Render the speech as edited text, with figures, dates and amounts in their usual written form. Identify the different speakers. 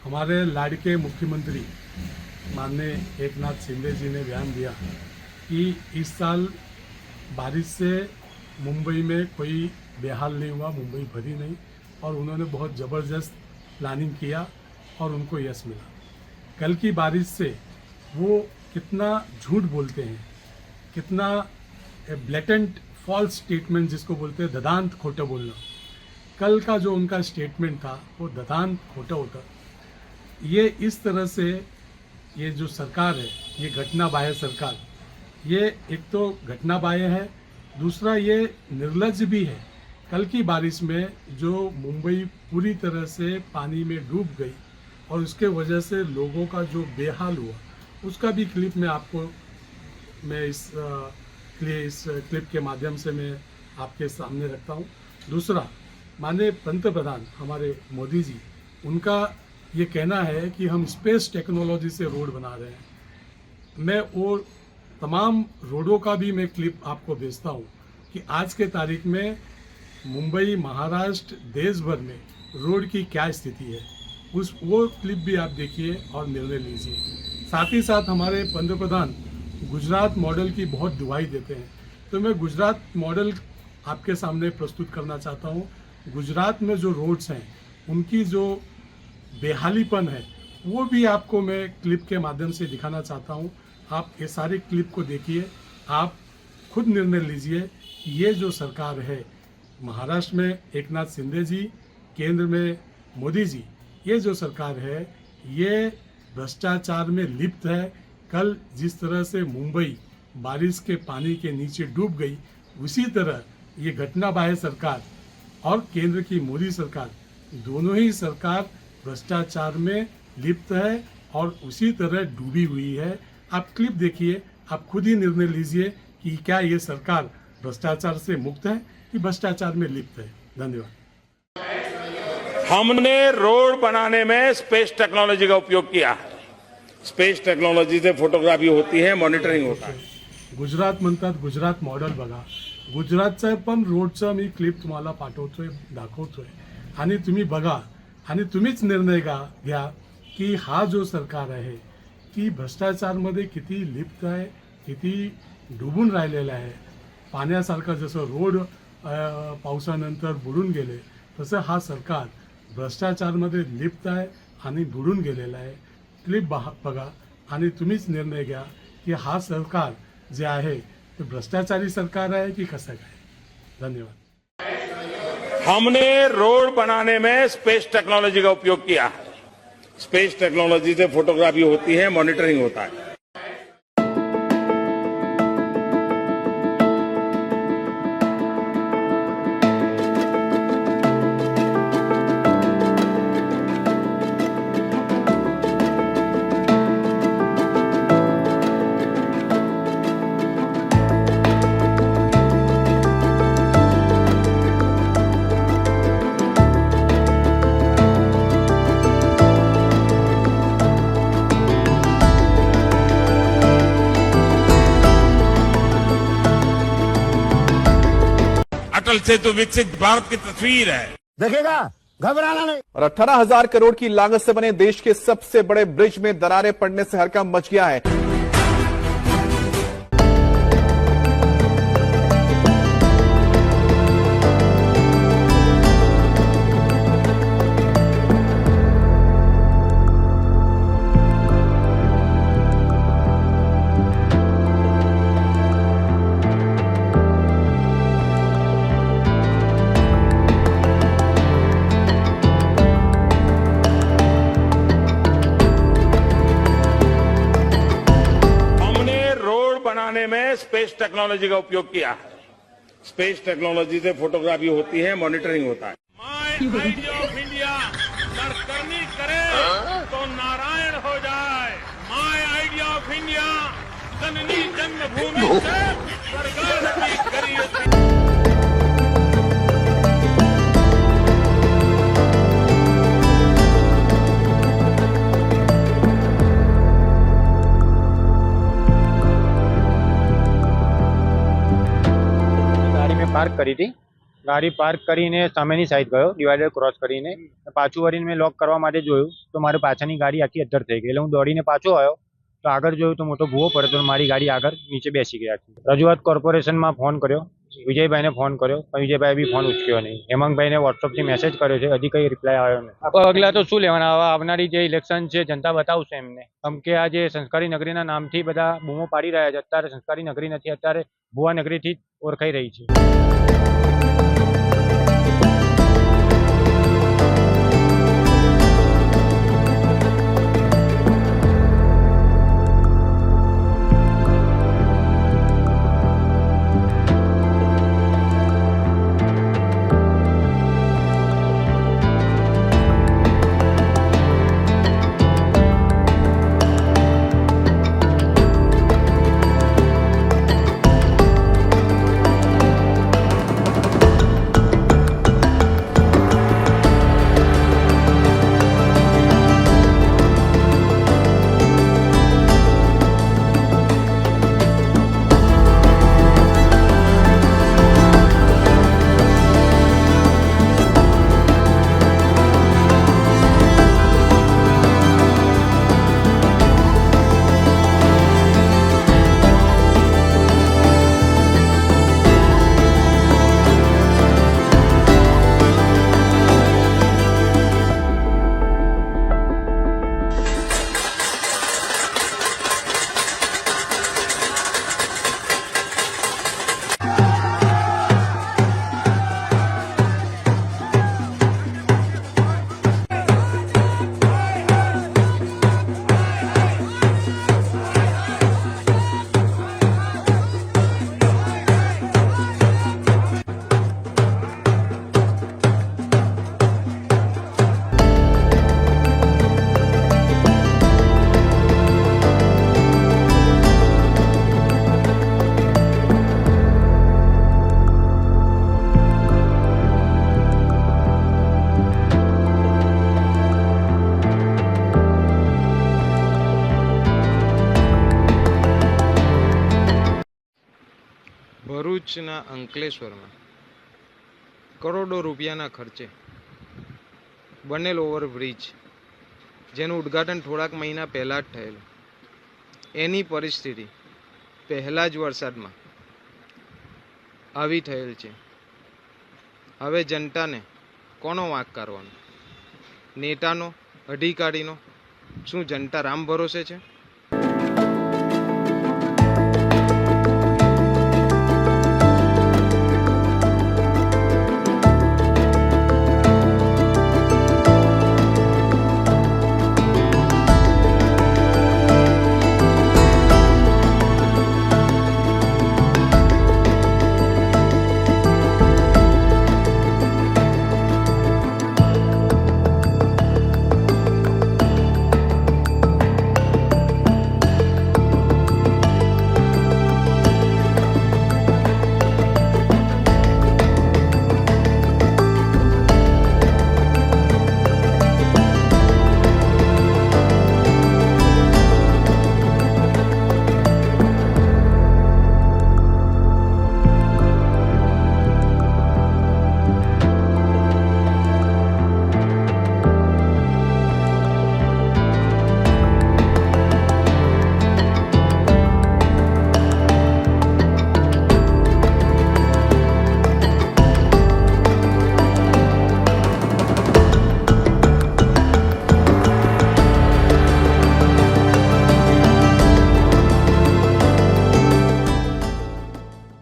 Speaker 1: हमारे लाड़के मुख्यमंत्री माननीय एकनाथ शिंदे जी ने बयान दिया कि इस साल बारिश से मुंबई में कोई बेहाल नहीं हुआ, मुंबई भरी नहीं, और उन्होंने बहुत ज़बरदस्त प्लानिंग किया और उनको यश मिला। कल की बारिश से वो कितना झूठ बोलते हैं, कितना ब्लैटेंट फॉल्स स्टेटमेंट जिसको बोलते हैं ददांत खोटा बोलना, कल का जो उनका स्टेटमेंट था वो ददांत खोटा होता। ये इस तरह से ये जो सरकार है, ये घटना बाह्य सरकार, ये एक तो घटना बाह्य है, दूसरा ये निर्लज्ज भी है। कल की बारिश में जो मुंबई पूरी तरह से पानी में डूब गई और उसके वजह से लोगों का जो बेहाल हुआ, उसका भी क्लिप मैं इस क्लिप के माध्यम से मैं आपके सामने रखता हूँ। दूसरा, माननीय पंतप्रधान हमारे मोदी जी, उनका ये कहना है कि हम स्पेस टेक्नोलॉजी से रोड बना रहे हैं। मैं वो तमाम रोडों का भी मैं क्लिप आपको भेजता हूँ कि आज के तारीख में मुंबई, महाराष्ट्र, देश भर में रोड की क्या स्थिति है। वो क्लिप भी आप देखिए और निर्णय लीजिए। साथ ही साथ हमारे पंतप्रधान गुजरात मॉडल की बहुत दुहाई देते हैं, तो मैं गुजरात मॉडल आपके सामने प्रस्तुत करना चाहता हूँ। गुजरात में जो रोड्स हैं, उनकी जो बेहालीपन है, वो भी आपको मैं क्लिप के माध्यम से दिखाना चाहता हूँ। आप ये सारे क्लिप को देखिए, आप खुद निर्णय लीजिए। ये जो सरकार है, महाराष्ट्र में एकनाथ शिंदे जी, केंद्र में मोदी जी, ये जो सरकार है ये भ्रष्टाचार में लिप्त है। कल जिस तरह से मुंबई बारिश के पानी के नीचे डूब गई, उसी तरह ये घटना बाह्य सरकार और केंद्र की मोदी सरकार, दोनों ही सरकार भ्रष्टाचार में लिप्त है और उसी तरह डूबी हुई है। आप क्लिप देखिए, आप खुद ही निर्णय लीजिए कि क्या ये सरकार भ्रष्टाचार से मुक्त है कि भ्रष्टाचार में लिप्त है। धन्यवाद।
Speaker 2: हमने रोड बनाने में स्पेस टेक्नोलॉजी का उपयोग किया है। स्पेस टेक्नोलॉजी से फोटोग्राफी होती है, मॉनिटरिंग होता है।
Speaker 1: गुजरात म्हणतात, गुजरात मॉडेल बघा। गुजरातचं पण रोडचं मी क्लिप तुम्हाला पाठवतोय, दाखवतोय, आणि तुम्ही बघा आणि तुम्हीच निर्णय घ्या की हा जो सरकार आहे ती भ्रष्टाचारमध्ये किती लिप्त आहे, किती डुबून राहिलेला आहे। पाण्यासारखा जसं रोड पावसानंतर बुडून गेले, तसं हा सरकार भ्रष्टाचारमध्ये लिप्त आहे आणि बुडून गेलेला आहे। क्लिप बघा आणि तुम्हीच निर्णय घ्या की हा सरकार जे आहे ते भ्रष्टाचारी सरकार आहे की कसं काय। धन्यवाद।
Speaker 2: हमने रोड बनाने में स्पेस टेक्नोलॉजी का उपयोग किया है। स्पेस टेक्नोलॉजी से फोटोग्राफी होती है, मॉनिटरिंग होता है। अटल सेतु विकसित भारत की तस्वीर है।
Speaker 3: देखेगा, घबराना नहीं।
Speaker 4: और 18,000 करोड़ की लागत से बने देश के सबसे बड़े ब्रिज में दरारें पड़ने से हड़कंप मच गया है।
Speaker 2: बनाने में स्पेस टेक्नोलॉजी का उपयोग किया है। स्पेस टेक्नोलॉजी से फोटोग्राफी होती है, मॉनिटरिंग होता है। माय आइडिया ऑफ इंडिया करनी करे तो नारायण हो जाए। माय आइडिया ऑफ इंडिया जननी जन्मभूमि से स्वर्ग की करी।
Speaker 5: પાર્ક કરી હતી ગાડી પાર્ક કરીને સામેની સાઈડ ગયો, ડિવાઈડર ક્રોસ કરીને. પાછું વળીને મેં લોક કરવા માટે જોયું તો મારી પાછળની ગાડી આખી અદ્ધર થઈ ગઈ. એટલે હું દોડીને પાછો આવ્યો તો આગળ જોયું તો મોટો ભૂવો પડ્યો તો મારી ગાડી આગળ નીચે બેસી ગઈ હતી. રજૂઆત કોર્પોરેશનમાં ફોન કર્યો, વિજયભાઈને ફોન કર્યો, પણ વિજયભાઈ બી ફોન ઉચક્યો નહીં. હેમાંગભાઈને વોટ્સઅપથી મેસેજ કર્યો છે, હજી કંઈ રિપ્લાય આવ્યો નહીં. પગલાં તો શું લેવાના, હવે આવનારી જે ઇલેક્શન છે જનતા બતાવશે એમને. કેમ કે આ જે સંસ્કારી નગરીના નામથી બધા બૂમો પાડી રહ્યા છે, અત્યારે સંસ્કારી નગરી નથી, અત્યારે ભુવા નગરીથી જ ઓળખાઈ રહી છે.
Speaker 6: ભરૂચના અંકલેશ્વરમાં કરોડો રૂપિયાના ખર્ચે બનેલ ઓવરબ્રિજ, જેનું ઉદ્ઘાટન થોડાક મહિના પહેલાં જ થયેલું, એની પરિસ્થિતિ પહેલા જ વરસાદમાં આવી થયેલ છે. હવે જનતાને કોનો વાંક કાઢવાનો? નેતાનો? અધિકારીનો? શું જનતા રામ ભરોસે છે?